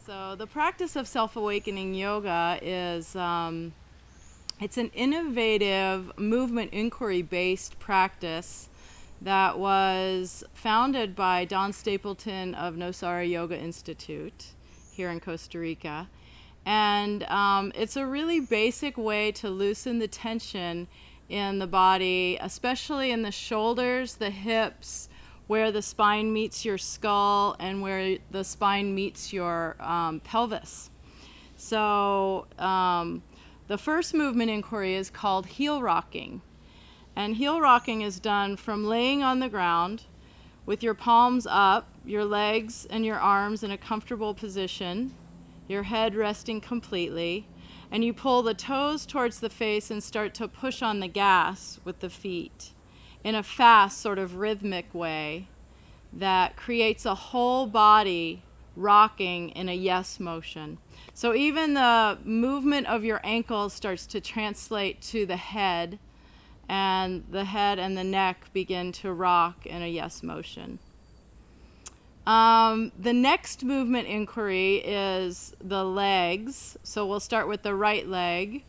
So the practice of self-awakening yoga is it's an innovative movement inquiry-based practice that was founded by Don Stapleton of Nosara Yoga Institute here in Costa Rica. And it's a really basic way to loosen the tension in the body, especially in the shoulders, the hips, where the spine meets your skull and where the spine meets your pelvis. So the first movement inquiry is called heel rocking. And heel rocking is done from laying on the ground with your palms up, your legs and your arms in a comfortable position, your head resting completely, and you pull the toes towards the face and start to push on the gas with the feet in a fast, sort of rhythmic way that creates a whole body rocking in a yes motion. So even the movement of your ankles starts to translate to the head, and the head and the neck begin to rock in a yes motion. The next movement inquiry is the legs. So we'll start with the right leg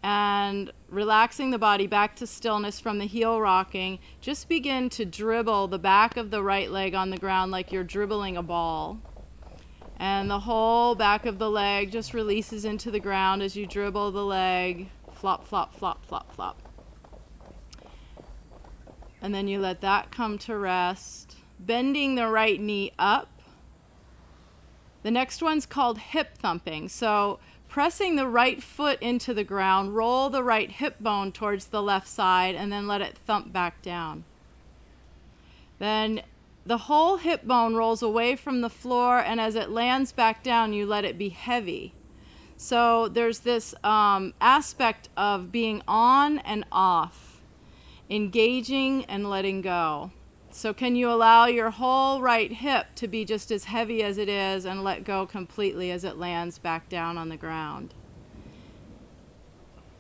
and relaxing the body back to stillness from the heel rocking. Just begin to dribble the back of the right leg on the ground like you're dribbling a ball. And the whole back of the leg just releases into the ground as you dribble the leg. Flop, flop, flop, flop, flop. And then you let that come to rest. Bending the right knee up. The next one's called hip thumping. So pressing the right foot into the ground, roll the right hip bone towards the left side, and then let it thump back down. Then the whole hip bone rolls away from the floor, and as it lands back down, you let it be heavy. So there's this aspect of being on and off, engaging and letting go. So can you allow your whole right hip to be just as heavy as it is and let go completely as it lands back down on the ground?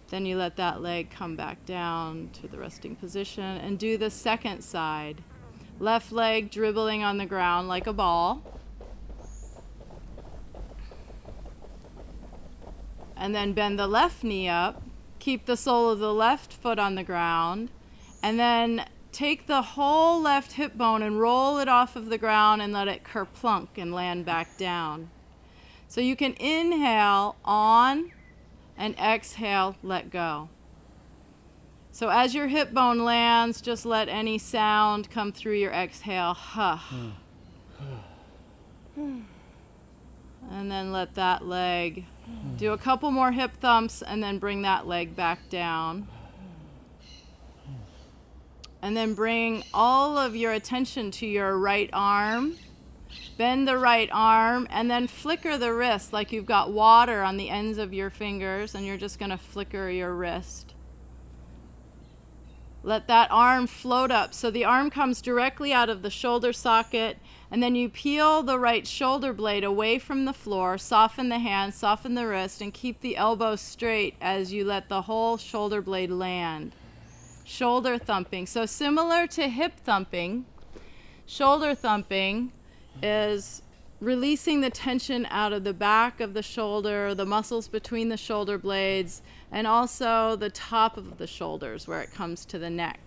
Then you let that leg come back down to the resting position and do the second side. Left leg dribbling on the ground like a ball. And then bend the left knee up. Keep the sole of the left foot on the ground. And then take the whole left hip bone and roll it off of the ground and let it kerplunk and land back down. So you can inhale on and exhale, let go. So as your hip bone lands, just let any sound come through your exhale. Huh. And then let that leg do a couple more hip thumps and then bring that leg back down. And then bring all of your attention to your right arm. Bend the right arm and then flicker the wrist like you've got water on the ends of your fingers and you're just going to flicker your wrist. Let that arm float up. So the arm comes directly out of the shoulder socket, and then you peel the right shoulder blade away from the floor, soften the hand, soften the wrist, and keep the elbow straight as you let the whole shoulder blade land. Shoulder thumping. So similar to hip thumping, shoulder thumping is releasing the tension out of the back of the shoulder, the muscles between the shoulder blades, and also the top of the shoulders where it comes to the neck.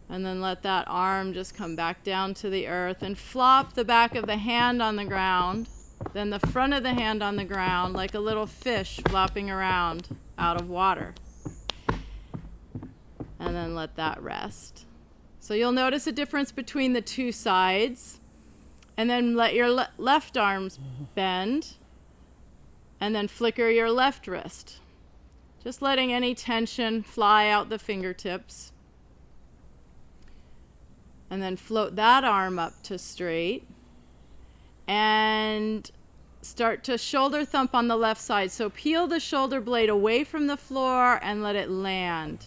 And then let that arm just come back down to the earth and flop the back of the hand on the ground, then the front of the hand on the ground like a little fish flopping around out of water. And then let that rest. So you'll notice a difference between the two sides. And then let your left arms bend. And then flicker your left wrist. Just letting any tension fly out the fingertips. And then float that arm up to straight. And start to shoulder thump on the left side. So peel the shoulder blade away from the floor and let it land.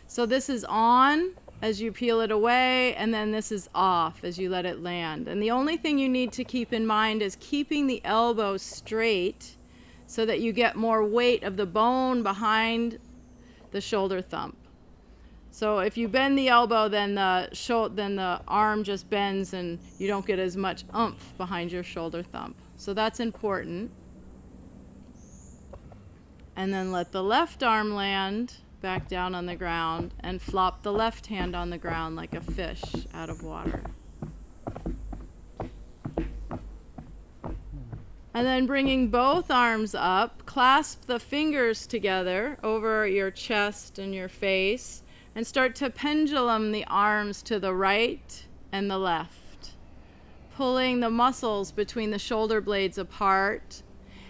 So this is on as you peel it away, and then this is off as you let it land. And the only thing you need to keep in mind is keeping the elbow straight so that you get more weight of the bone behind the shoulder thump. So if you bend the elbow, then the arm just bends and you don't get as much oomph behind your shoulder thump. So that's important. And then let the left arm land back down on the ground and flop the left hand on the ground like a fish out of water. And then bringing both arms up, clasp the fingers together over your chest and your face, and start to pendulum the arms to the right and the left, pulling the muscles between the shoulder blades apart.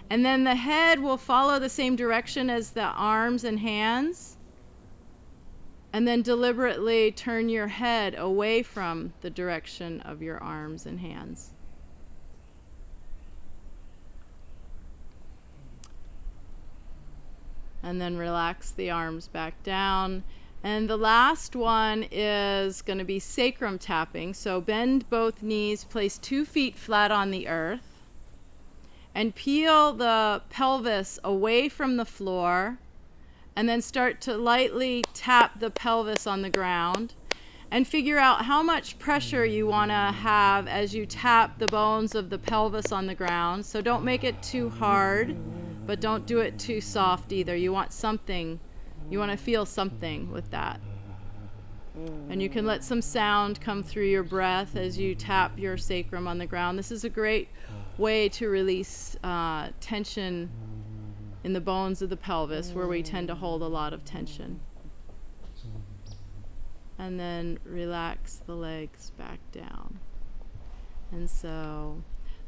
And then the head will follow the same direction as the arms and hands. And then deliberately turn your head away from the direction of your arms and hands. And then relax the arms back down. And the last one is going to be sacrum tapping. So bend both knees, place 2 feet flat on the earth, and peel the pelvis away from the floor, and then start to lightly tap the pelvis on the ground, and figure out how much pressure you want to have as you tap the bones of the pelvis on the ground. So don't make it too hard, but don't do it too soft either. You want something, you want to feel something with that. And you can let some sound come through your breath as you tap your sacrum on the ground. This is a great way to release tension in the bones of the pelvis, where we tend to hold a lot of tension. And then relax the legs back down. And so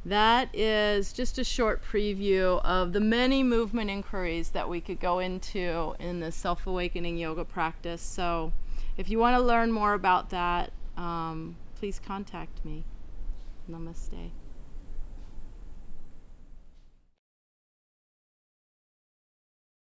that is just a short preview of the many movement inquiries that we could go into in the self-awakening yoga practice. So if you want to learn more about that, please contact me. Namaste.